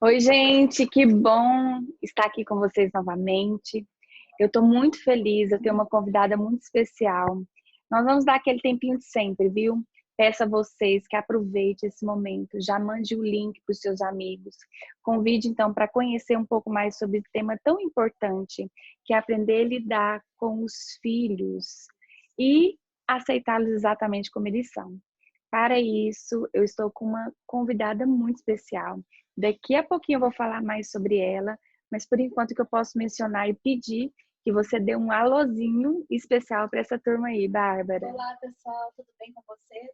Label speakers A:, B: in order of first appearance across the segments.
A: Oi, gente, que bom estar aqui com vocês novamente. Eu estou muito feliz, eu tenho uma convidada muito especial. Nós vamos dar aquele tempinho de sempre, viu? Peço a vocês que aproveitem esse momento, já mande o link para os seus amigos. Convide, então, para conhecer um pouco mais sobre esse tema tão importante, que é aprender a lidar com os filhos e aceitá-los exatamente como eles são. Para isso, eu estou com uma convidada muito especial. Daqui a pouquinho eu vou falar mais sobre ela, mas por enquanto o que eu posso mencionar e pedir que você dê um alôzinho especial para essa turma aí, Bárbara.
B: Olá, pessoal, tudo bem com vocês?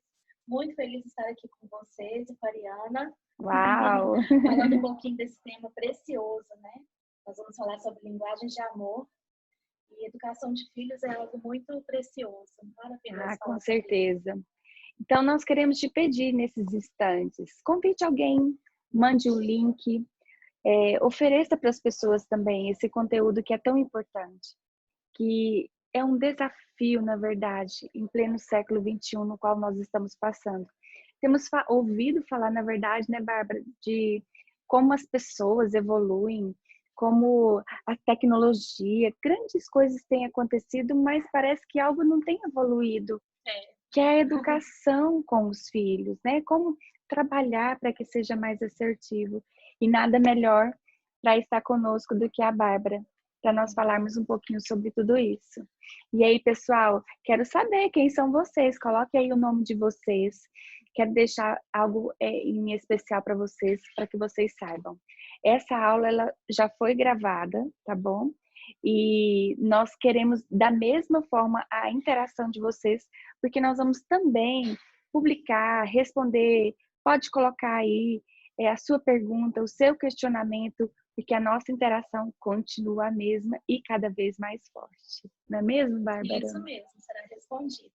B: Muito feliz de estar aqui com vocês e com a Ariana.
A: Uau!
B: Falando um pouquinho desse tema precioso, né? Nós vamos falar sobre linguagem de amor e educação de filhos é algo muito precioso. Vale a pena falar
A: Com
B: sobre isso.
A: certeza. Então, nós queremos te pedir nesses instantes, convide alguém, mande o link, ofereça para as pessoas também esse conteúdo que é tão importante, que é um desafio, na verdade, em pleno século XXI, no qual nós estamos passando. Temos ouvido falar, na verdade, né, Bárbara, de como as pessoas evoluem, como a tecnologia, grandes coisas têm acontecido, mas parece que algo não tem evoluído,
B: É.
A: que é a educação com os filhos, né? Como trabalhar para que seja mais assertivo. E nada melhor para estar conosco do que a Bárbara, para nós falarmos um pouquinho sobre tudo isso. E aí, pessoal, quero saber quem são vocês, coloque aí o nome de vocês. Quero deixar algo em especial para vocês, para que vocês saibam. Essa aula ela já foi gravada, tá bom? E nós queremos da mesma forma a interação de vocês, porque nós vamos também publicar, responder, pode colocar aí a sua pergunta, o seu questionamento, porque a nossa interação continua a mesma e cada vez mais forte. Não é mesmo, Bárbara?
B: Isso mesmo, será respondido.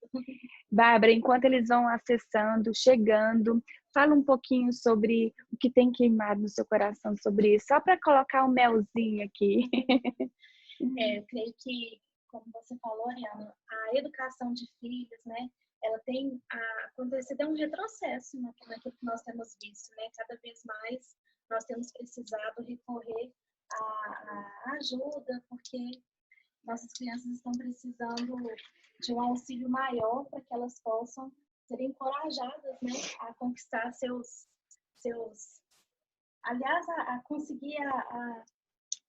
A: Bárbara, enquanto eles vão acessando, chegando, fala um pouquinho sobre o que tem queimado no seu coração sobre isso, só para colocar um melzinho aqui.
B: Eu creio que, como você falou, Ariana, a educação de filhos, né, ela tem acontecido um retrocesso naquilo que nós temos visto, né? Cada vez mais nós temos precisado recorrer à ajuda, porque nossas crianças estão precisando de um auxílio maior para que elas possam ser encorajadas, né, a conquistar aliás, a conseguir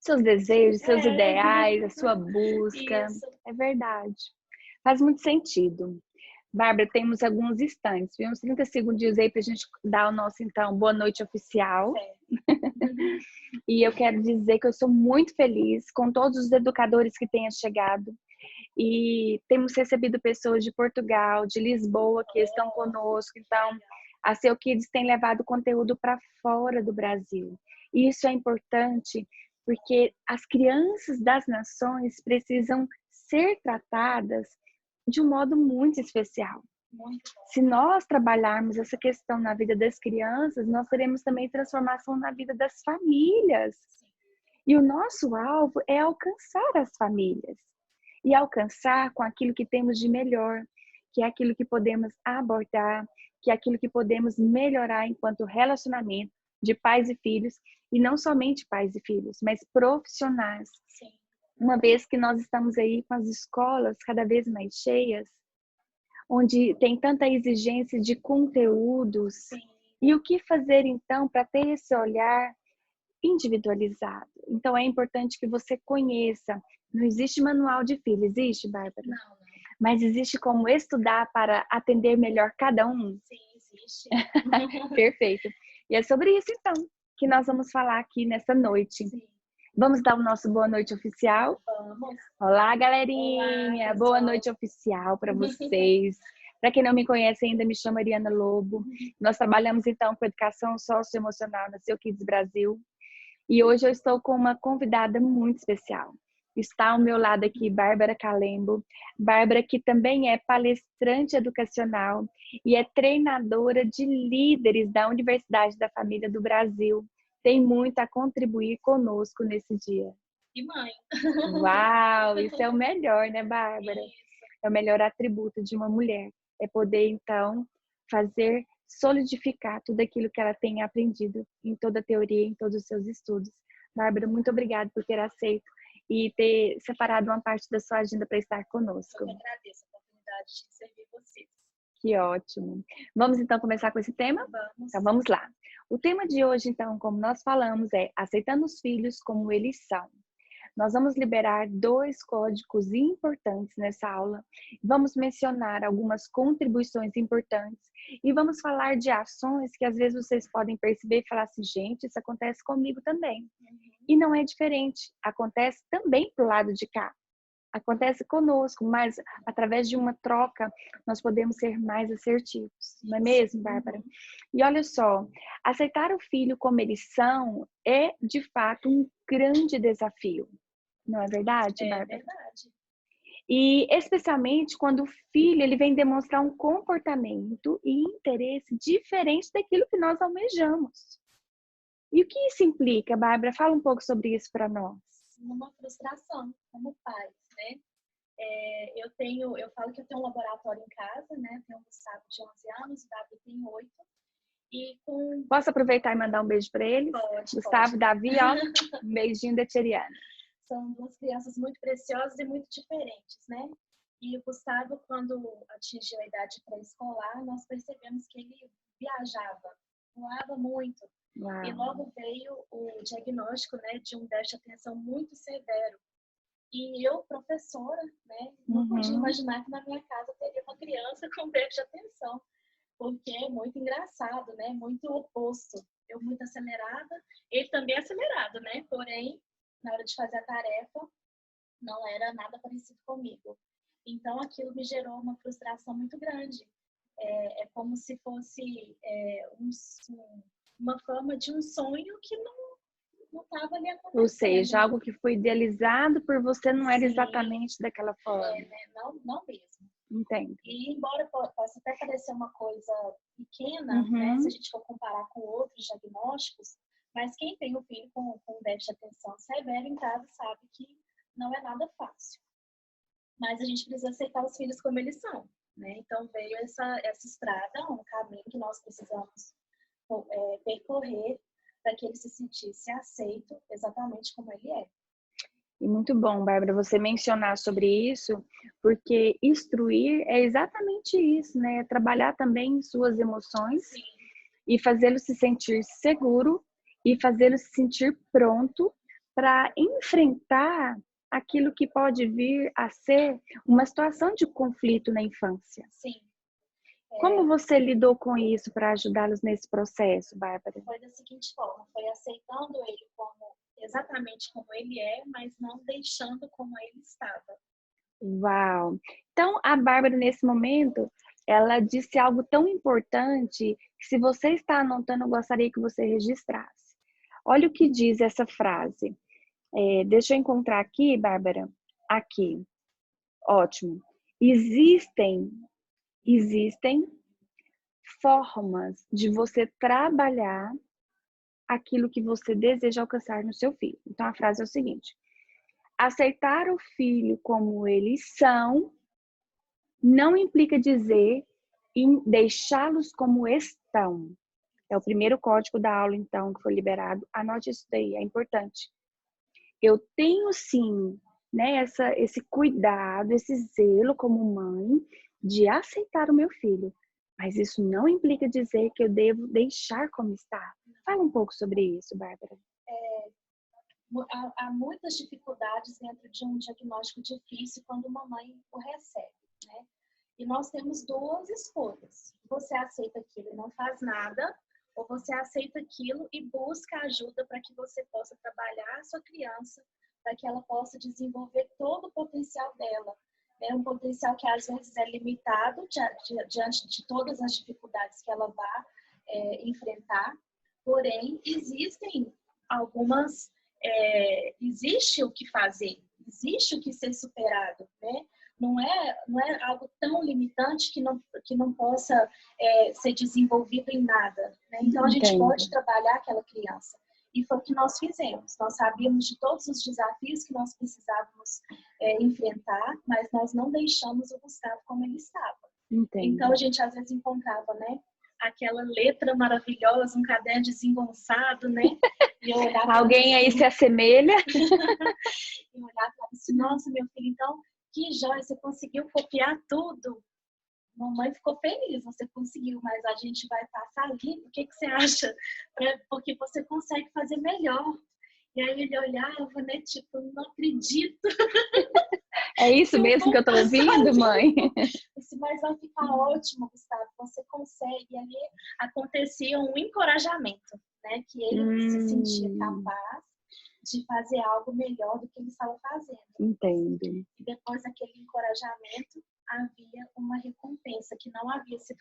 A: Seus desejos, seus ideais, a sua busca.
B: Isso.
A: É verdade. Faz muito sentido. Bárbara, temos alguns instantes, uns 30 segundos aí para a gente dar o nosso, então, boa noite oficial. E eu quero dizer que eu sou muito feliz com todos os educadores que tenham chegado. E temos recebido pessoas de Portugal, de Lisboa, que estão conosco. Então, a Seu Kids tem levado conteúdo para fora do Brasil. E isso é importante porque as crianças das nações precisam ser tratadas de um modo muito especial. Se nós trabalharmos essa questão na vida das crianças, nós teremos também transformação na vida das famílias. E o nosso alvo é alcançar as famílias. E alcançar com aquilo que temos de melhor, que é aquilo que podemos abordar, que é aquilo que podemos melhorar enquanto relacionamento de pais e filhos, e não somente pais e filhos, mas profissionais.
B: Sim.
A: Uma vez que nós estamos aí com as escolas cada vez mais cheias, onde tem tanta exigência de conteúdos.
B: Sim.
A: E o que fazer então para ter esse olhar individualizado? Então é importante que você conheça. Não existe manual de filho, existe, Bárbara?
B: Não.
A: Mas existe como estudar para atender melhor cada um?
B: Sim, existe.
A: Perfeito. E é sobre isso então que nós vamos falar aqui nessa noite.
B: Sim.
A: Vamos dar o nosso boa noite oficial?
B: Vamos.
A: Olá, galerinha!
B: Olá,
A: boa noite oficial para vocês. Para quem não me conhece ainda, me chamo Ariana Lobo. Nós trabalhamos então com educação socioemocional na Seu Kids Brasil. E hoje eu estou com uma convidada muito especial. Está ao meu lado aqui Bárbara Calembo. Bárbara que também é palestrante educacional e é treinadora de líderes da Universidade da Família do Brasil. Tem muito a contribuir conosco nesse dia.
B: E mãe.
A: Uau, isso é o melhor, né, Bárbara?
B: Isso.
A: É o melhor atributo de uma mulher. É poder, então, fazer solidificar tudo aquilo que ela tem aprendido em toda a teoria, em todos os seus estudos. Bárbara, muito obrigada por ter aceito e ter separado uma parte da sua agenda para estar conosco.
B: Eu que agradeço a oportunidade de servir vocês.
A: Que ótimo. Vamos então começar com esse tema?
B: Vamos.
A: Então vamos lá. O tema de hoje, então, como nós falamos, é aceitando os filhos como eles são. Nós vamos liberar 2 códigos importantes nessa aula. Vamos mencionar algumas contribuições importantes e vamos falar de ações que às vezes vocês podem perceber e falar assim, gente, isso acontece comigo também. E não é diferente, acontece também pro lado de cá. Acontece conosco, mas através de uma troca nós podemos ser mais assertivos, não é mesmo, Bárbara? E olha só, aceitar o filho como eles são é de fato um grande desafio, não é verdade, Bárbara?
B: É verdade.
A: E especialmente quando o filho ele vem demonstrar um comportamento e interesse diferente daquilo que nós almejamos. E o que isso implica, Bárbara? Fala um pouco sobre isso para nós.
B: Uma frustração como pais, né? Eu falo que eu tenho um laboratório em casa, né? Tenho um Gustavo de 11 anos, o Davi tem 8. E com...
A: Posso aproveitar e mandar um beijo para eles?
B: Pode.
A: Gustavo, Davi, ó, um beijinho da Teriana.
B: São 2 crianças muito preciosas e muito diferentes, né? E o Gustavo, quando atingiu a idade pré-escolar, nós percebemos que ele viajava, voava muito.
A: Uau.
B: E logo veio o diagnóstico, né, de um déficit de atenção muito severo. E eu, professora, né, não podia imaginar que na minha casa teria uma criança com déficit de atenção, porque é muito engraçado, né, muito oposto. Eu muito acelerada, ele também acelerado, né, porém, na hora de fazer a tarefa, não era nada parecido comigo. Então, aquilo me gerou uma frustração muito grande. É como se fosse uma forma de um sonho que não estava ali acontecendo.
A: Ou seja, algo que foi idealizado por você não era
B: Sim,
A: exatamente daquela forma.
B: né? Não mesmo.
A: Entendo.
B: E embora possa até parecer uma coisa pequena, né, se a gente for comparar com outros diagnósticos, mas quem tem um filho com déficit de atenção severo em casa sabe que não é nada fácil. Mas a gente precisa aceitar os filhos como eles são, né? Então veio essa estrada, um caminho que nós precisamos percorrer para que ele se sentisse aceito exatamente como ele é.
A: E muito bom, Bárbara, você mencionar sobre isso, porque instruir é exatamente isso, né? Trabalhar também suas emoções. Sim. E fazê-lo se sentir seguro e fazê-lo se sentir pronto para enfrentar aquilo que pode vir a ser uma situação de conflito na infância.
B: Sim.
A: Como você lidou com isso para ajudá-los nesse processo, Bárbara?
B: Foi da seguinte forma, foi aceitando ele exatamente como ele é, mas não deixando como ele estava.
A: Uau! Então, a Bárbara, nesse momento, ela disse algo tão importante que, se você está anotando, eu gostaria que você registrasse. Olha o que diz essa frase. Deixa eu encontrar aqui, Bárbara. Aqui. Ótimo. Existem formas de você trabalhar aquilo que você deseja alcançar no seu filho. Então, a frase é o seguinte: aceitar o filho como eles são não implica dizer em deixá-los como estão. É o primeiro código da aula, então, que foi liberado. Anote isso daí, é importante. Eu tenho, sim, né, esse cuidado, esse zelo como mãe de aceitar o meu filho. Mas isso não implica dizer que eu devo deixar como está. Fala um pouco sobre isso, Bárbara.
B: Há muitas dificuldades dentro de um diagnóstico difícil quando uma mãe o recebe, né? E nós temos 2 escolhas. Você aceita aquilo e não faz nada, ou você aceita aquilo e busca ajuda para que você possa trabalhar a sua criança, para que ela possa desenvolver todo o potencial dela. É um potencial que às vezes é limitado diante de todas as dificuldades que ela vai enfrentar, porém existem algumas... existe o que fazer, existe o que ser superado, né? Não é algo tão limitante que não possa ser desenvolvido em nada, né? Então a gente pode trabalhar aquela criança. E foi o que nós fizemos. Nós sabíamos de todos os desafios que nós precisávamos enfrentar, mas nós não deixamos o Gustavo como ele estava.
A: Entendo.
B: Então a gente às vezes encontrava, né, aquela letra maravilhosa, um caderno desengonçado, né? E eu olhava
A: Alguém aí se assemelha?
B: e olhava e falava assim, nossa, meu filho, então, que joia, você conseguiu copiar tudo. Mamãe ficou feliz, você conseguiu, mas a gente vai passar ali, o que você acha? Porque você consegue fazer melhor. E aí ele olhava, né, tipo, não acredito.
A: É isso mesmo que eu tô ouvindo, mãe?
B: Mas vai ficar ótimo, Gustavo, você consegue. E ali acontecia um encorajamento, né, que ele se sentia capaz de fazer algo melhor do que ele estava fazendo.
A: Entendo.
B: E depois daquele encorajamento, havia uma recompensa que não havia sido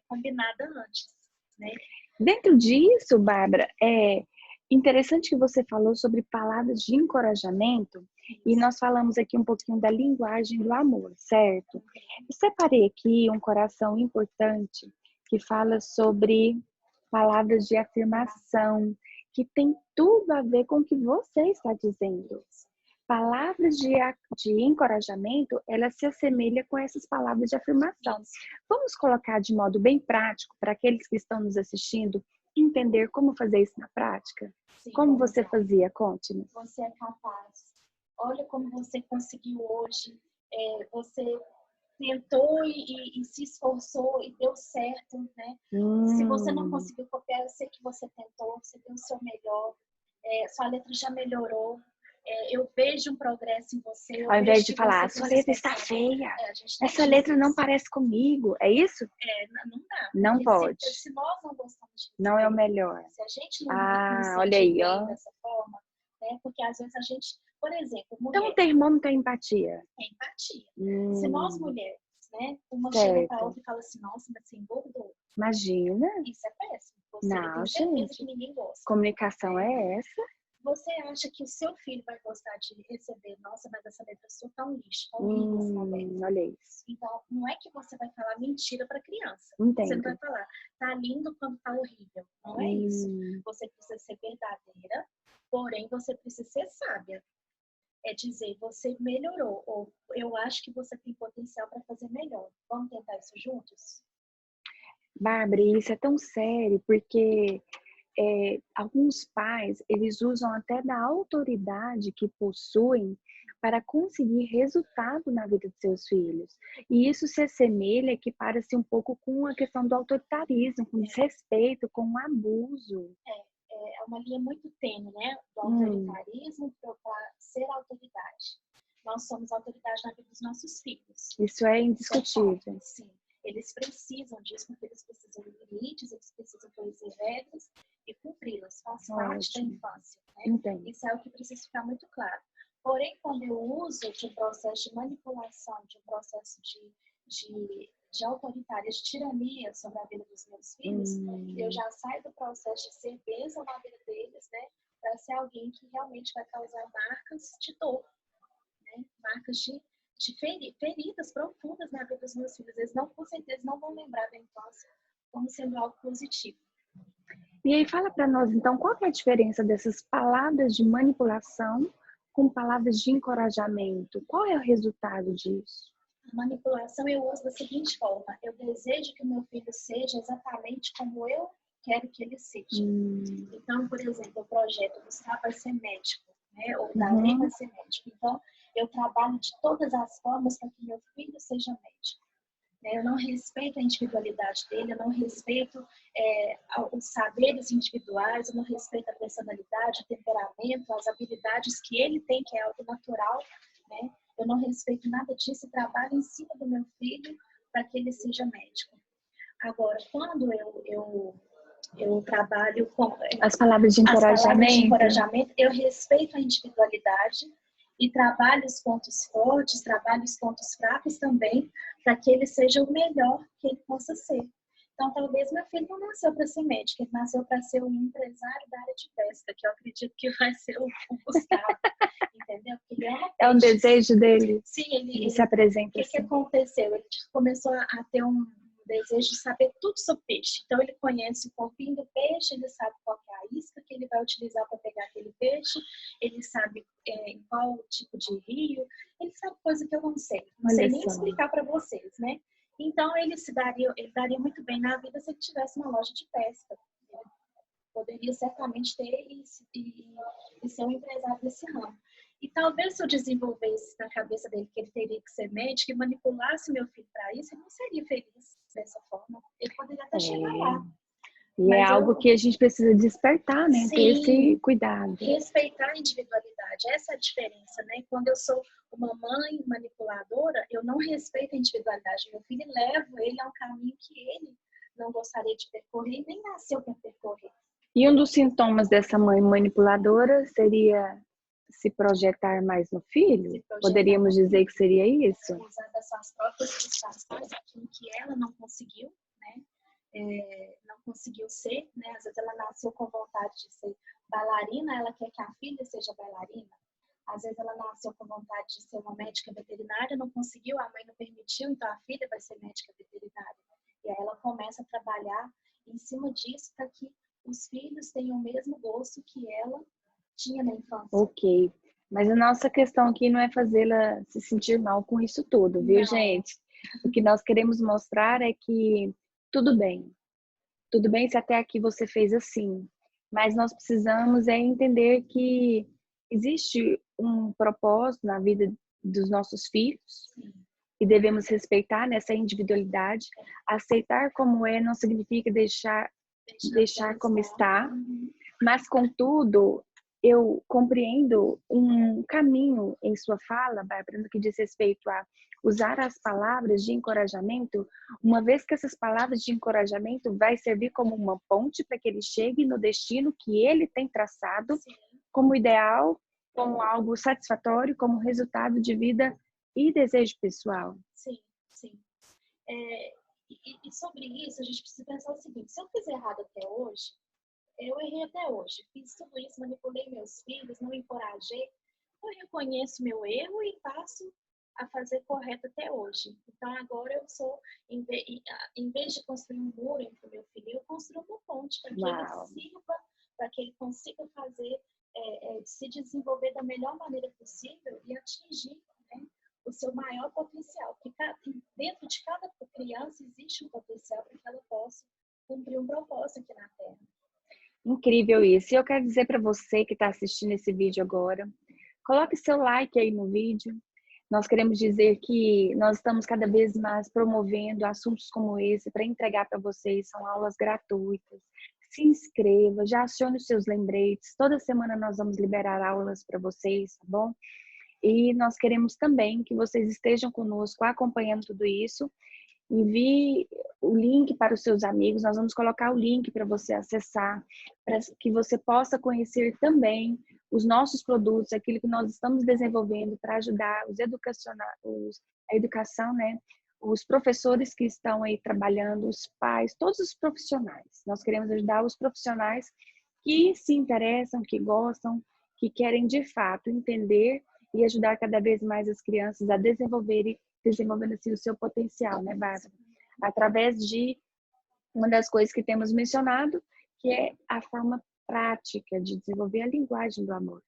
B: combinada antes, né?
A: Dentro disso, Bárbara, é interessante que você falou sobre palavras de encorajamento e nós falamos aqui um pouquinho da linguagem do amor, certo? Eu separei aqui um coração importante que fala sobre palavras de afirmação, que tem tudo a ver com o que você está dizendo. Palavras de encorajamento, ela se assemelha com essas palavras de afirmação. Vamos colocar de modo bem prático para aqueles que estão nos assistindo entender como fazer isso na prática?
B: Sim,
A: como você fazia? Conte-me.
B: Você é capaz. Olha como você conseguiu hoje. Você tentou e se esforçou e deu certo, né? Se você não conseguiu copiar, eu sei que você tentou, você deu o seu melhor. Sua letra já melhorou. Eu vejo um progresso em você.
A: Ao invés de falar, sua letra está feia, essa letra não parece comigo, é isso?
B: Não dá.
A: Não pode.
B: Se nós não gostamos de
A: não é o melhor.
B: Se a gente não se
A: olha aí, ó.
B: dessa forma, né? Porque às vezes a gente, por exemplo,
A: mulher... Então o termômetro é empatia.
B: É empatia. Se nós mulheres, né? Uma
A: certo.
B: chega para outra e fala assim, nossa, mas você engordou.
A: Imagina.
B: Isso é péssimo. Você
A: não,
B: tem certeza que ninguém gosta.
A: Comunicação é essa.
B: Você acha que o seu filho vai gostar de receber, nossa, mas essa letra sua tá um lixo, tá horrível essa letra.
A: Olha isso.
B: Então, não é que você vai falar mentira para criança.
A: Entendo.
B: Você não vai falar, tá lindo quando tá horrível. Não é isso. Você precisa ser verdadeira, porém você precisa ser sábia. É dizer, você melhorou, ou eu acho que você tem potencial para fazer melhor. Vamos tentar isso juntos?
A: Bárbara, isso é tão sério, porque alguns pais, eles usam até da autoridade que possuem para conseguir resultado na vida de seus filhos. E isso se assemelha, que parece um pouco com a questão do autoritarismo, com desrespeito, com o abuso.
B: É uma linha muito tênue, né? Do autoritarismo para ser autoridade. Nós somos autoridade na vida dos nossos filhos.
A: Isso é indiscutível.
B: Sim. Eles precisam disso, porque eles precisam de limites, eles precisam conhecer regras e cumpri-las. Faz parte da infância. Né? Isso é o que precisa ficar muito claro. Porém, quando eu uso de um processo de manipulação, de um processo de autoritária, de tirania sobre a vida dos meus filhos, eu já saio do processo de ser bênção na vida deles, né? Para ser alguém que realmente vai causar marcas de dor, né? Marcas de feridas profundas na vida dos meus filhos. Eles não, com certeza, não vão lembrar da infância como sendo algo positivo.
A: E aí fala para nós, então, qual é a diferença dessas palavras de manipulação com palavras de encorajamento? Qual é o resultado disso?
B: A manipulação eu uso da seguinte forma: eu desejo que o meu filho seja exatamente como eu quero que ele seja. Então, por exemplo, o projeto Gustavo vai ser médico, né? Ou Davi vai ser médico. Então, eu trabalho de todas as formas para que meu filho seja médico. Eu não respeito a individualidade dele, eu não respeito os saberes individuais, eu não respeito a personalidade, o temperamento, as habilidades que ele tem, que é algo natural, né? Eu não respeito nada disso e trabalho em cima do meu filho para que ele seja médico. Agora, quando eu trabalho com
A: as palavras de encorajamento,
B: eu respeito a individualidade e trabalho os pontos fortes, trabalho os pontos fracos também, para que ele seja o melhor que ele possa ser. Então, talvez meu filho não nasceu para ser médico, ele nasceu para ser um empresário da área de pesca, que eu acredito que vai ser o Gustavo, entendeu? Porque ele ama peixes.
A: É um desejo dele.
B: Sim, ele
A: se apresenta
B: assim. O que aconteceu? Ele começou a ter um desejo de saber tudo sobre peixe. Então, ele conhece o corpinho do peixe, ele sabe qual é a isca que ele vai utilizar para pegar aquele peixe, ele sabe em qual tipo de rio, ele sabe coisa que eu não sei. Não sei nem explicar para vocês, né? Então, ele daria muito bem na vida se ele tivesse uma loja de pesca. Ele poderia certamente ter e ser um empresário desse ramo. E talvez se eu desenvolvesse na cabeça dele que ele teria que ser médico e manipulasse meu filho para isso, ele não seria feliz dessa forma. Ele poderia até chegar lá.
A: E é algo que a gente precisa despertar, né? Ter esse cuidado.
B: Respeitar a individualidade, essa é a diferença, né? Quando eu sou uma mãe manipuladora, eu não respeito a individualidade. Meu filho levo ele a um caminho que ele não gostaria de percorrer e nem nasceu para percorrer.
A: E um dos sintomas dessa mãe manipuladora seria se projetar mais no filho? Poderíamos dizer que seria isso?
B: Usar das suas próprias frustrações, aquilo que ela não conseguiu, né? Não conseguiu ser, né? Às vezes ela nasceu com vontade de ser bailarina, ela quer que a filha seja bailarina. Às vezes ela nasceu com vontade de ser uma médica veterinária, não conseguiu, a mãe não permitiu, então a filha vai ser médica veterinária. E aí ela começa a trabalhar em cima disso para que os filhos tenham o mesmo gosto que ela tinha na infância.
A: Ok, mas a nossa questão aqui não é fazê-la se sentir mal com isso tudo, viu,
B: Não.
A: gente? O que nós queremos mostrar é que tudo bem se até aqui você fez assim, mas nós precisamos entender que existe um propósito na vida dos nossos filhos e devemos respeitar nessa individualidade. Aceitar como é não significa deixar como está, mas contudo eu compreendo um caminho em sua fala, Bárbara, no que diz respeito a usar as palavras de encorajamento, uma vez que essas palavras de encorajamento vai servir como uma ponte para que ele chegue no destino que ele tem traçado, como ideal, como algo satisfatório, como resultado de vida e desejo pessoal.
B: Sim. E sobre isso, a gente precisa pensar o seguinte: se eu fiz errado até hoje, eu errei até hoje, fiz tudo isso, manipulei meus filhos, não encorajei, eu reconheço meu erro e passo a fazer correto até hoje. Então agora eu sou, em vez de construir um muro entre o meu filho, eu construo uma ponte para que ele sirva, para que ele consiga fazer, se desenvolver da melhor maneira possível e atingir, né, o seu maior potencial. Porque dentro de cada criança existe um potencial para que ela possa cumprir um propósito aqui na Terra.
A: Incrível isso. E eu quero dizer para você que está assistindo esse vídeo agora, coloque seu like aí no vídeo. Nós queremos dizer que nós estamos cada vez mais promovendo assuntos como esse para entregar para vocês. São aulas gratuitas. Se inscreva, já acione os seus lembretes. Toda semana nós vamos liberar aulas para vocês, tá bom? E nós queremos também que vocês estejam conosco acompanhando tudo isso. Envie o link para os seus amigos, nós vamos colocar o link para você acessar, para que você possa conhecer também os nossos produtos, aquilo que nós estamos desenvolvendo para ajudar a educação, né? Os professores que estão aí trabalhando, os pais, todos os profissionais. Nós queremos ajudar os profissionais que se interessam, que gostam, que querem de fato entender e ajudar cada vez mais as crianças a desenvolvendo assim o seu potencial, né, Bárbara? Através de uma das coisas que temos mencionado, que é a forma prática de desenvolver a linguagem do amor.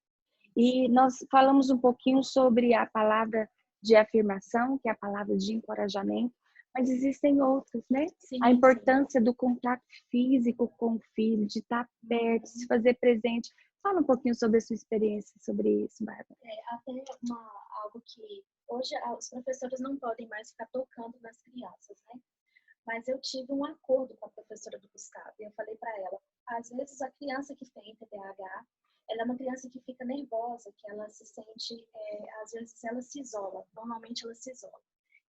A: E nós falamos um pouquinho sobre a palavra de afirmação, que é a palavra de encorajamento, mas existem outras, né?
B: Sim,
A: a importância do contato físico com o filho, de estar perto, de se fazer presente. Fala um pouquinho sobre a sua experiência sobre isso, Bárbara.
B: Até algo que hoje os professores não podem mais ficar tocando nas crianças, né? Mas eu tive um acordo com a professora do Gustavo e eu falei para ela, às vezes a criança que tem TDAH, ela é uma criança que fica nervosa, que ela se sente, às vezes ela se isola, normalmente ela se isola.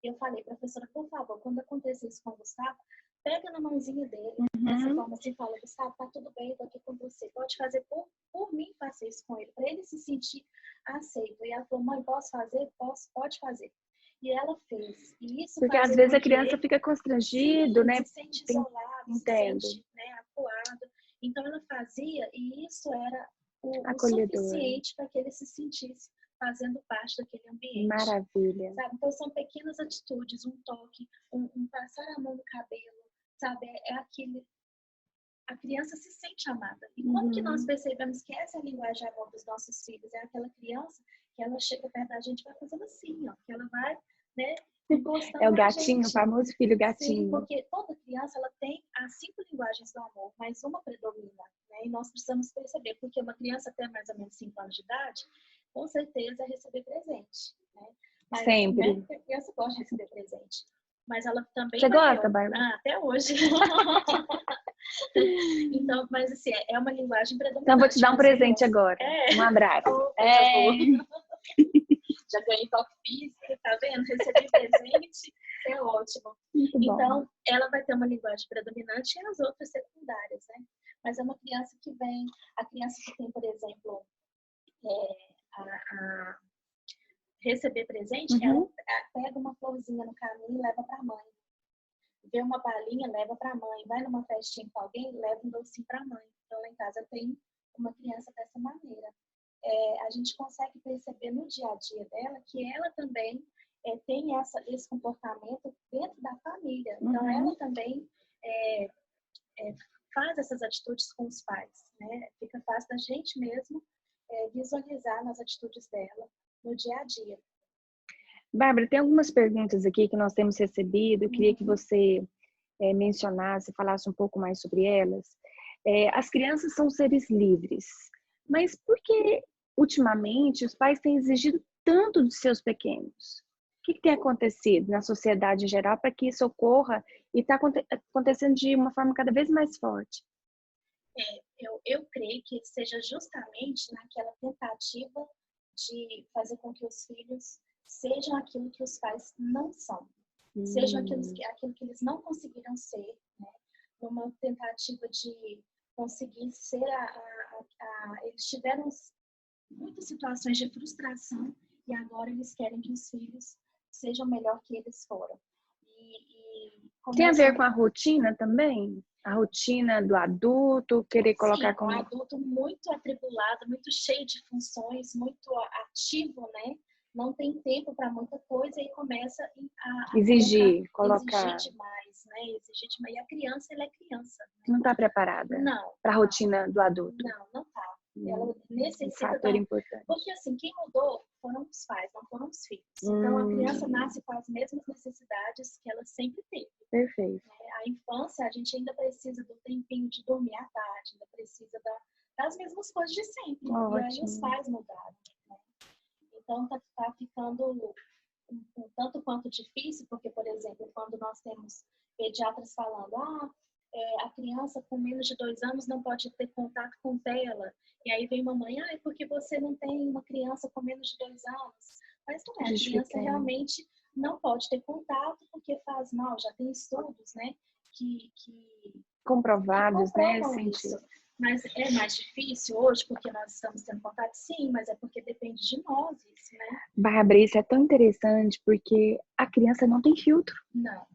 B: E eu falei, professora, por favor, quando acontecer isso com o Gustavo, pega na mãozinha dele, dessa forma assim, fala, Gustavo, tá tudo bem, eu tô aqui com você, pode fazer por mim, faça isso com ele, para ele se sentir aceito. E ela falou, mãe, posso fazer? Pode fazer. E ela fez. E isso
A: porque às vezes a criança fica constrangido, né?
B: Se sente isolado, se sente, né, acuado. Então ela fazia e isso era o suficiente para que ele se sentisse fazendo parte daquele ambiente.
A: Maravilha.
B: Sabe? Então são pequenas atitudes, um toque, um passar a mão no cabelo, sabe? É aquele... A criança se sente amada. E como que nós percebemos que essa é a linguagem de amor dos nossos filhos? É aquela criança que ela chega perto da gente e vai fazendo assim, ó. Que ela vai, né, encostando
A: É o
B: na
A: gatinho, o
B: gente.
A: famoso filho
B: Sim,
A: gatinho.
B: porque toda criança ela tem as 5 linguagens do amor, mas uma predomina, né? E nós precisamos perceber, porque uma criança até mais ou menos 5 anos de idade, com certeza é receber presente, né? Mas, né,
A: Sempre.
B: a criança gosta de receber presente, mas ela também
A: Você
B: vai
A: gosta,
B: ter,
A: Bárbara?
B: até hoje. Então, mas assim, é uma linguagem
A: Então, eu vou te
B: predominante,
A: dar um
B: com certeza.
A: presente agora. Um abraço.
B: Oh, coisa boa. Já ganhei toque físico, tá vendo? Recebi presente, é ótimo.
A: Muito bom.
B: Então, ela vai ter uma linguagem predominante e as outras secundárias, né? Mas é uma criança que vem, a criança que tem, por exemplo, a receber presente, ela pega uma florzinha no caminho e leva para a mãe. Vê uma balinha, leva para a mãe. Vai numa festinha com alguém, leva um docinho para a mãe. Então, lá em casa tem uma criança dessa maneira. A gente consegue perceber no dia a dia dela que ela também tem esse comportamento dentro da família. Então, ela também faz essas atitudes com os pais, né? Fica fácil da gente mesmo visualizar nas atitudes dela no dia a dia.
A: Bárbara, tem algumas perguntas aqui que nós temos recebido. Eu queria que você mencionasse, falasse um pouco mais sobre elas. As crianças são seres livres, mas por que ultimamente os pais têm exigido tanto dos seus pequenos? O que tem acontecido na sociedade em geral para que isso ocorra e está acontecendo de uma forma cada vez mais forte?
B: Eu creio que seja justamente naquela tentativa de fazer com que os filhos sejam aquilo que os pais não são. Sejam aquilo que eles não conseguiram ser, né? Numa tentativa de conseguir ser eles tiveram muitas situações de frustração e agora eles querem que os filhos sejam melhor que eles foram.
A: Tem a ver com a rotina também? A rotina do adulto, querer colocar como...
B: um adulto muito atribulado, muito cheio de funções, muito ativo, né? Não tem tempo para muita coisa e começa a
A: exigir, colocar...
B: Exigir demais, né? Exigir demais. E a criança, ela é criança. Né?
A: Não está preparada para a rotina do adulto?
B: Não está. Ela necessita...
A: Um fator importante.
B: Porque assim, quem mudou foram os pais, não foram os filhos. Então, a criança nasce com as mesmas necessidades que ela sempre teve.
A: Perfeito.
B: A infância, a gente ainda precisa do tempinho de dormir à tarde, ainda precisa das mesmas coisas de sempre.
A: Ótimo.
B: E aí os pais mudaram. Né? Então, tá ficando um tanto quanto difícil, porque, por exemplo, quando nós temos pediatras falando, a criança com menos de 2 anos não pode ter contato com tela. E aí vem mamãe, é porque você não tem uma criança com menos de 2 anos. Mas não é, a criança realmente não pode ter contato porque faz mal. Já tem estudos, né, que
A: comprovados, né?
B: Isso. Mas é mais difícil hoje porque nós estamos tendo contato? Sim, mas é porque depende de nós isso, né?
A: Bárbara, isso é tão interessante porque a criança não tem filtro.
B: Não.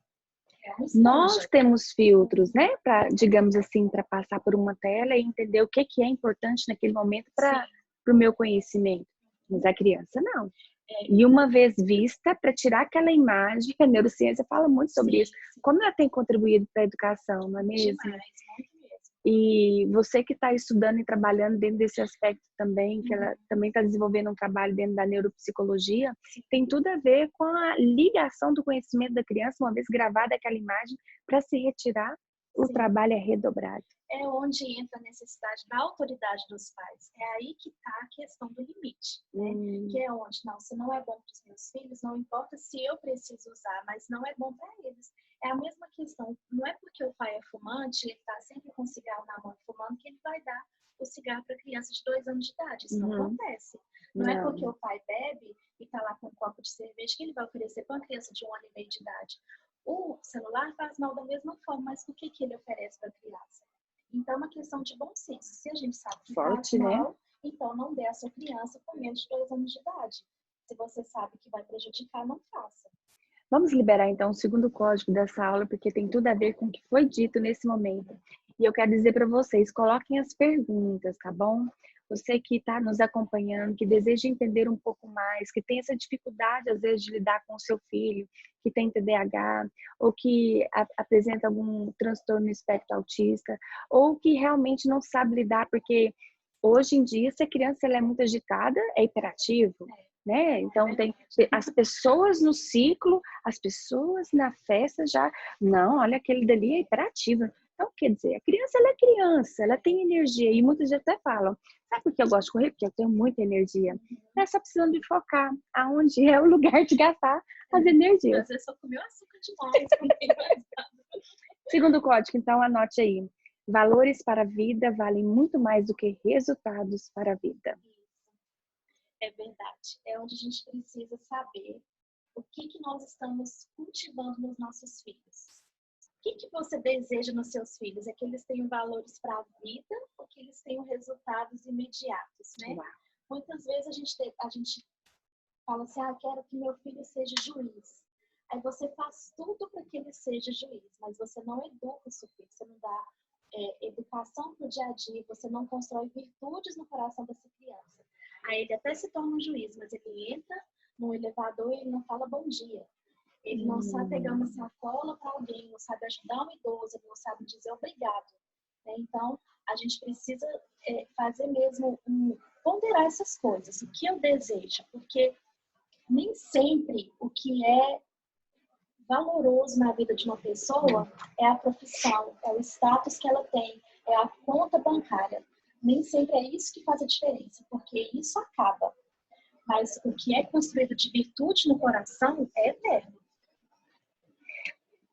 A: Nós temos filtros, né? Para, digamos assim, para passar por uma tela e entender o que é importante naquele momento para o meu conhecimento. Mas a criança não. E uma vez vista, para tirar aquela imagem, a neurociência fala muito sobre isso. Como ela tem contribuído para a educação, não é mesmo?
B: Demais, muito mesmo.
A: E você que está estudando e trabalhando dentro desse aspecto também, que ela também está desenvolvendo um trabalho dentro da neuropsicologia, tem tudo a ver com a ligação do conhecimento da criança, uma vez gravada aquela imagem, para se retirar, o trabalho é redobrado.
B: É onde entra a necessidade da autoridade dos pais. É aí que está a questão do limite, né? Que é onde, não, se não é bom para os meus filhos, não importa se eu preciso usar, mas não é bom para eles. É a mesma questão, não é porque o pai é fumante, ele está sempre com cigarro na mão fumando, que ele vai dar o cigarro para criança de 2 anos de idade. Isso não acontece. Não é porque o pai bebe e está lá com um copo de cerveja que ele vai oferecer para uma criança de 1 ano e meio de idade. O celular faz mal da mesma forma, mas por que ele oferece para a criança? Então, é uma questão de bom senso. Se a gente sabe que faz mal, então não dê a sua criança com menos de 2 anos de idade. Se você sabe que vai prejudicar, não faça.
A: Vamos liberar, então, o segundo código dessa aula, porque tem tudo a ver com o que foi dito nesse momento. E eu quero dizer para vocês, coloquem as perguntas, tá bom? Você que está nos acompanhando, que deseja entender um pouco mais, que tem essa dificuldade, às vezes, de lidar com o seu filho, que tem TDAH, ou que apresenta algum transtorno espectro autista, ou que realmente não sabe lidar, porque hoje em dia, se a criança ela é muito agitada, é hiperativo. né? Então tem as pessoas no ciclo, as pessoas na festa já, não, olha, aquele dali é hiperativo. Então, quer dizer, a criança, ela é criança, ela tem energia, e muitas vezes até falam, sabe por que eu gosto de correr? Porque eu tenho muita energia. Ela só precisando de focar aonde é o lugar de gastar as energias.
B: Às vezes só comeu açúcar demais.
A: Segundo código, então anote aí. Valores para a vida valem muito mais do que resultados para a vida.
B: É verdade. É onde a gente precisa saber o que nós estamos cultivando nos nossos filhos. O que você deseja nos seus filhos? É que eles tenham valores para a vida ou que eles tenham resultados imediatos, né?
A: Uau.
B: Muitas vezes a gente fala assim, eu quero que meu filho seja juiz. Aí você faz tudo para que ele seja juiz, mas você não educa o seu filho, você não dá educação para o dia a dia, você não constrói virtudes no coração dessa criança. Aí ele até se torna um juiz, mas ele entra no elevador e ele não fala bom dia. Ele não sabe pegar uma sacola para alguém, não sabe ajudar um idoso, ele não sabe dizer obrigado. Né? Então, a gente precisa fazer mesmo, ponderar essas coisas, o que eu desejo, porque nem sempre o que é valoroso na vida de uma pessoa é a profissão, é o status que ela tem, é a conta bancária. Nem sempre é isso que faz a diferença, porque isso acaba. Mas o que é construído de virtude no coração é eterno.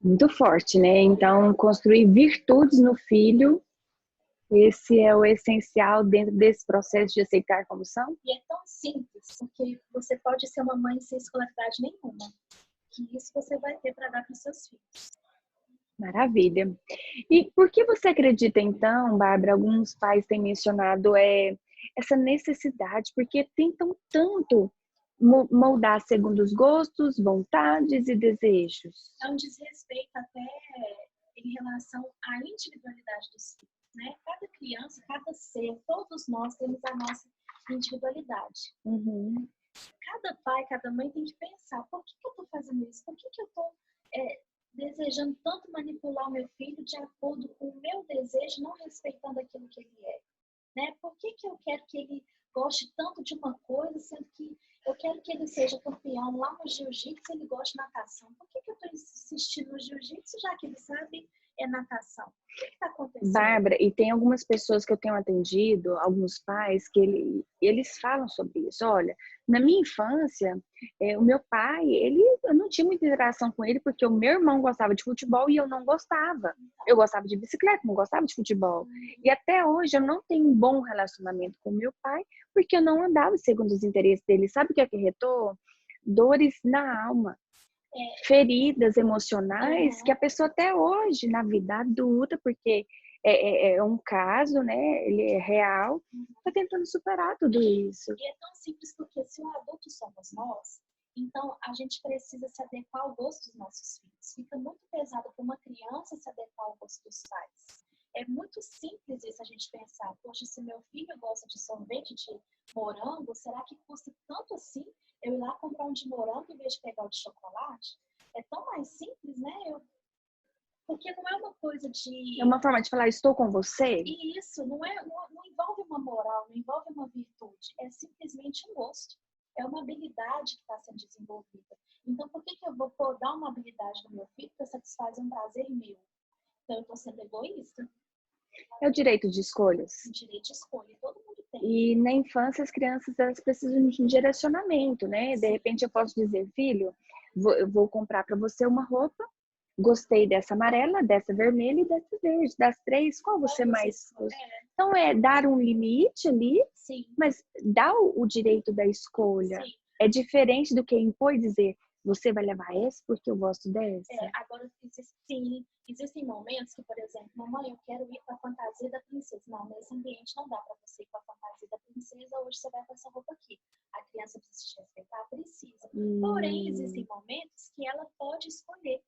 A: Muito forte, né? Então, construir virtudes no filho, esse é o essencial dentro desse processo de aceitar como são.
B: E é tão simples, porque você pode ser uma mãe sem escolaridade nenhuma. Que isso você vai ter para dar para os seus filhos.
A: Maravilha. E por que você acredita, então, Bárbara, alguns pais têm mencionado essa necessidade, porque tentam tanto moldar segundo os gostos, vontades e desejos?
B: É um desrespeito até em relação à individualidade dos filhos, né? Cada criança, cada ser, todos nós temos a nossa individualidade.
A: Uhum.
B: Cada pai, cada mãe tem que pensar, por que eu estou fazendo isso? Por que eu estou desejando tanto manipular o meu filho de acordo com o meu desejo, não respeitando aquilo que ele é? Né? Por que eu quero que ele goste tanto de uma coisa, sendo que eu quero que ele seja campeão lá no jiu-jitsu e ele goste de natação? Por que eu estou insistindo no jiu-jitsu, já que ele sabe natação? O que está acontecendo?
A: Bárbara, e tem algumas pessoas que eu tenho atendido, alguns pais, que eles falam sobre isso. Olha, na minha infância, o meu pai, eu não tinha muita interação com ele, porque o meu irmão gostava de futebol e eu não gostava. Eu gostava de bicicleta, não gostava de futebol. E até hoje eu não tenho um bom relacionamento com meu pai, porque eu não andava segundo os interesses dele. Sabe o que acarretou? Dores na alma. Feridas emocionais que a pessoa até hoje, na vida adulta, porque é um caso, né? Ele é real, está tentando superar tudo isso.
B: E é tão simples porque se o adulto somos nós, então a gente precisa se adequar ao gosto dos nossos filhos. Fica muito pesado para uma criança se adequar ao gosto dos pais. É muito simples isso a gente pensar, poxa, se meu filho gosta de sorvete de morango, será que custa tanto assim eu ir lá comprar um de morango em vez de pegar o de chocolate? É tão mais simples, né? Porque não é uma coisa de...
A: É uma forma de falar, estou com você?
B: E isso não envolve uma moral, não envolve uma virtude. É simplesmente um gosto. É uma habilidade que está sendo desenvolvida. Então, por que eu vou dar uma habilidade no meu filho para satisfazer um prazer meu? Então, eu estou sendo egoísta.
A: É o direito de escolhas.
B: O direito de escolha, todo mundo tem.
A: E na infância, as crianças elas precisam de um direcionamento, né? De repente, eu posso dizer, filho, eu vou comprar para você uma roupa. Gostei dessa amarela, dessa vermelha e dessa verde. Das três, qual você mais gosta? Então, dar um limite ali,
B: Sim.
A: mas dá o direito da escolha.
B: Sim.
A: É diferente do que impor e dizer, você vai levar essa porque eu gosto dessa.
B: Agora, existem momentos que, por exemplo, mamãe, eu quero ir com a fantasia da princesa. Não, nesse ambiente não dá para você ir com a fantasia da princesa, hoje você vai com essa roupa aqui. A criança precisa te respeitar? Precisa. Porém, existem momentos que ela pode escolher.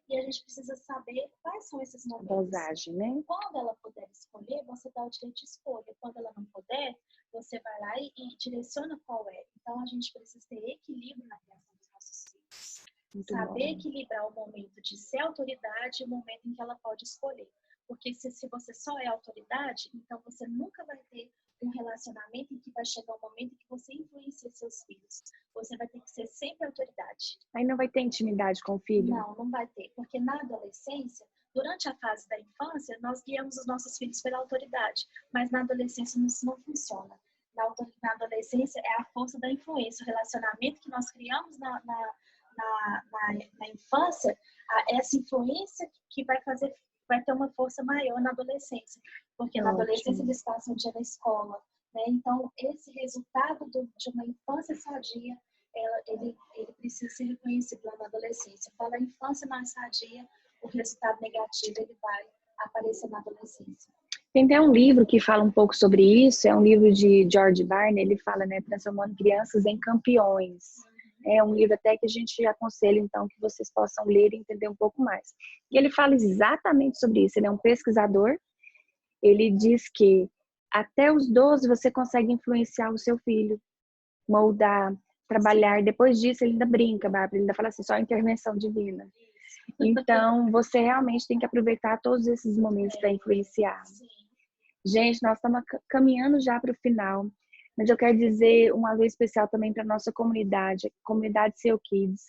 B: E a gente precisa saber quais são esses momentos.
A: Dosagem, né?
B: Quando ela puder escolher, você dá o direito de escolha. Quando ela não puder, você vai lá e direciona qual é. Então, a gente precisa ter equilíbrio na criação dos nossos filhos.
A: Muito
B: Saber
A: bom.
B: equilibrar o momento de ser autoridade e o momento em que ela pode escolher. Porque se você só é autoridade, então você nunca vai ter um relacionamento em que vai chegar um momento em que você influencia seus filhos. Você vai ter que ser sempre autoridade.
A: Aí não vai ter intimidade com o filho?
B: Não, não vai ter. Porque na adolescência, durante a fase da infância, nós guiamos os nossos filhos pela autoridade. Mas na adolescência isso não funciona. Na adolescência é a força da influência. O relacionamento que nós criamos na infância, essa influência que vai ter uma força maior na adolescência. Porque na adolescência eles passam o dia na escola. Né? Então, esse resultado de uma infância sadia, ele precisa ser reconhecido lá na adolescência. Quando a infância não é sadia, o resultado negativo ele vai aparecer na adolescência.
A: Tem até um livro que fala um pouco sobre isso, é um livro de George Barna, ele fala, né, transformando crianças em campeões. É um livro até que a gente aconselha, então, que vocês possam ler e entender um pouco mais. E ele fala exatamente sobre isso, ele é um pesquisador, ele diz que até os 12 você consegue influenciar o seu filho, moldar, trabalhar. Depois disso ele ainda brinca, Bárbara, ele ainda fala assim, só intervenção divina. Então, você realmente tem que aproveitar todos esses momentos para influenciar. Gente, nós estamos caminhando já para o final, mas eu quero dizer um alô especial também para a nossa comunidade, a comunidade Seu Kids,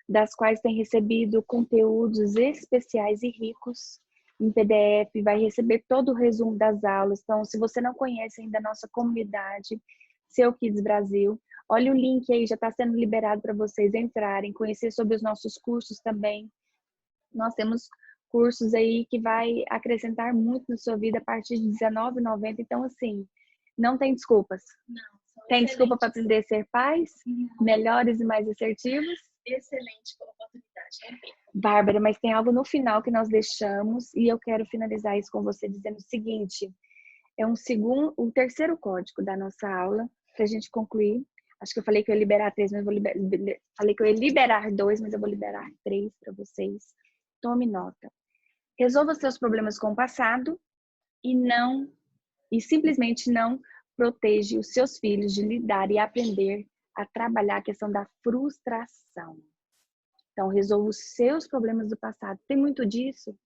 A: das quais tem recebido conteúdos especiais e ricos em PDF, vai receber todo o resumo das aulas. Então, se você não conhece ainda a nossa comunidade, Seu Kids Brasil, olha o link aí, já está sendo liberado para vocês entrarem, conhecer sobre os nossos cursos também. Nós temos cursos aí que vai acrescentar muito na sua vida a partir de R$19,90. Então, assim, não tem desculpas.
B: Não,
A: tem desculpa para aprender a ser pais, melhores e mais assertivos.
B: Excelente oportunidade.
A: Bárbara, mas tem algo no final que nós deixamos e eu quero finalizar isso com você dizendo o seguinte. É o terceiro código da nossa aula, para a gente concluir. Acho que eu falei que eu ia liberar 3, mas eu vou falei que eu ia liberar 2, mas eu vou liberar 3 para vocês. Tome nota. Resolva seus problemas com o passado e simplesmente não proteja os seus filhos de lidar e aprender a trabalhar a questão da frustração. Então, resolva os seus problemas do passado. Tem muito disso?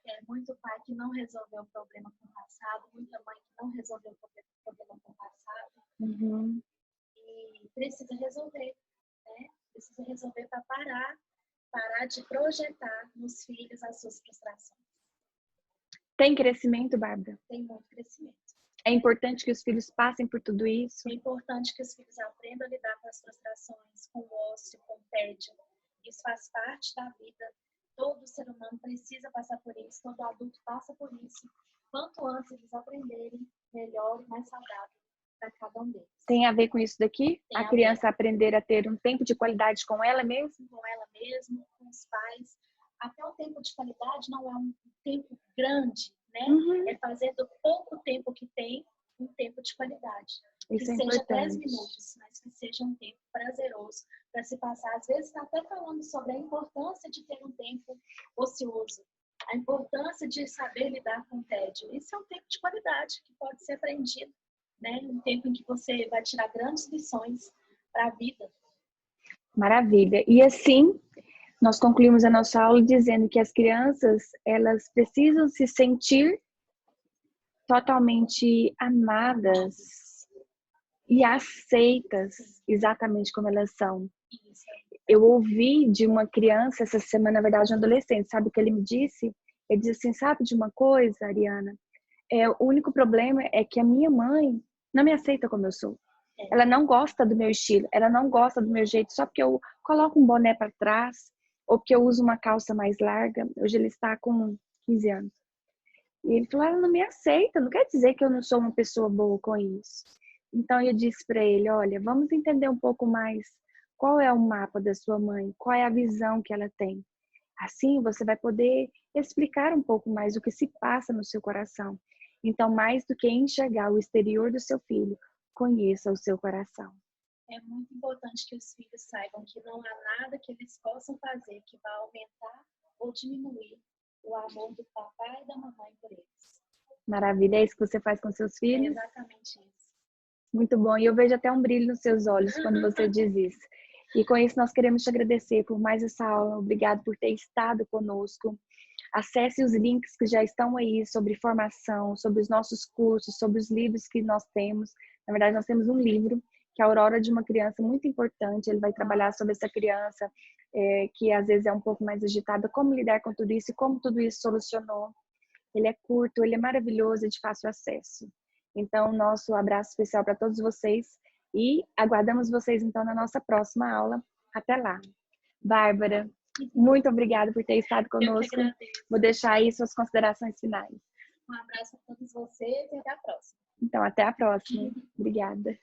B: É muito pai que não resolveu o problema com o passado, muita mãe que não resolveu o problema com o passado.
A: Uhum.
B: E precisa resolver, né? Precisa resolver para parar de projetar nos filhos as suas frustrações.
A: Tem crescimento, Bárbara?
B: Tem muito crescimento.
A: É importante que os filhos passem por tudo isso?
B: É importante que os filhos aprendam a lidar com as frustrações, com o ócio, com o tédio. Isso faz parte da vida. Todo ser humano precisa passar por isso, todo adulto passa por isso. Quanto antes eles aprenderem, melhor e mais saudável para cada um deles.
A: Tem a ver com isso daqui? A criança aprender a ter um tempo de qualidade com ela mesma?
B: Com ela mesma, com os pais. Até o tempo de qualidade não é um tempo grande, né?
A: Uhum.
B: É fazer do pouco tempo que tem um tempo de qualidade.
A: Isso
B: que
A: é
B: seja
A: importante.
B: 10 minutos, mas que seja um tempo prazeroso para se passar. Às vezes está até falando sobre a importância de ter um tempo ocioso, a importância de saber lidar com o tédio. Isso é um tempo de qualidade que pode ser aprendido, né? Um tempo em que você vai tirar grandes lições para a vida.
A: Maravilha. E assim, nós concluímos a nossa aula dizendo que as crianças, elas precisam se sentir totalmente amadas e aceitas exatamente como elas são. Eu ouvi de uma criança essa semana, na verdade, um adolescente, sabe o que ele me disse? Ele disse assim, sabe de uma coisa, Ariana? O único problema é que a minha mãe não me aceita como eu sou. Ela não gosta do meu estilo, ela não gosta do meu jeito, só porque eu coloco um boné para trás ou porque eu uso uma calça mais larga. Hoje ele está com 15 anos. E ele falou, ela não me aceita, não quer dizer que eu não sou uma pessoa boa com isso. Então eu disse para ele, olha, vamos entender um pouco mais qual é o mapa da sua mãe, qual é a visão que ela tem. Assim você vai poder explicar um pouco mais o que se passa no seu coração. Então, mais do que enxergar o exterior do seu filho, conheça o seu coração.
B: É muito importante que os filhos saibam que não há nada que eles possam fazer que vá aumentar ou diminuir o amor do papai e da mamãe por eles.
A: Maravilha, é isso que você faz com seus filhos?
B: É exatamente isso.
A: Muito bom, e eu vejo até um brilho nos seus olhos quando você diz isso. E com isso nós queremos te agradecer por mais essa aula, obrigado por ter estado conosco. Acesse os links que já estão aí sobre formação, sobre os nossos cursos, sobre os livros que nós temos. Na verdade, nós temos um livro que é a Aurora de uma Criança, muito importante. Ele vai trabalhar sobre essa criança que às vezes é um pouco mais agitada, como lidar com tudo isso e como tudo isso solucionou. Ele é curto, ele é maravilhoso e de fácil acesso. Então, nosso abraço especial para todos vocês e aguardamos vocês então na nossa próxima aula. Até lá. Bárbara, muito obrigada por ter estado conosco. Vou deixar aí suas considerações finais.
B: Um abraço a todos vocês e até a próxima.
A: Então, até a próxima. Obrigada.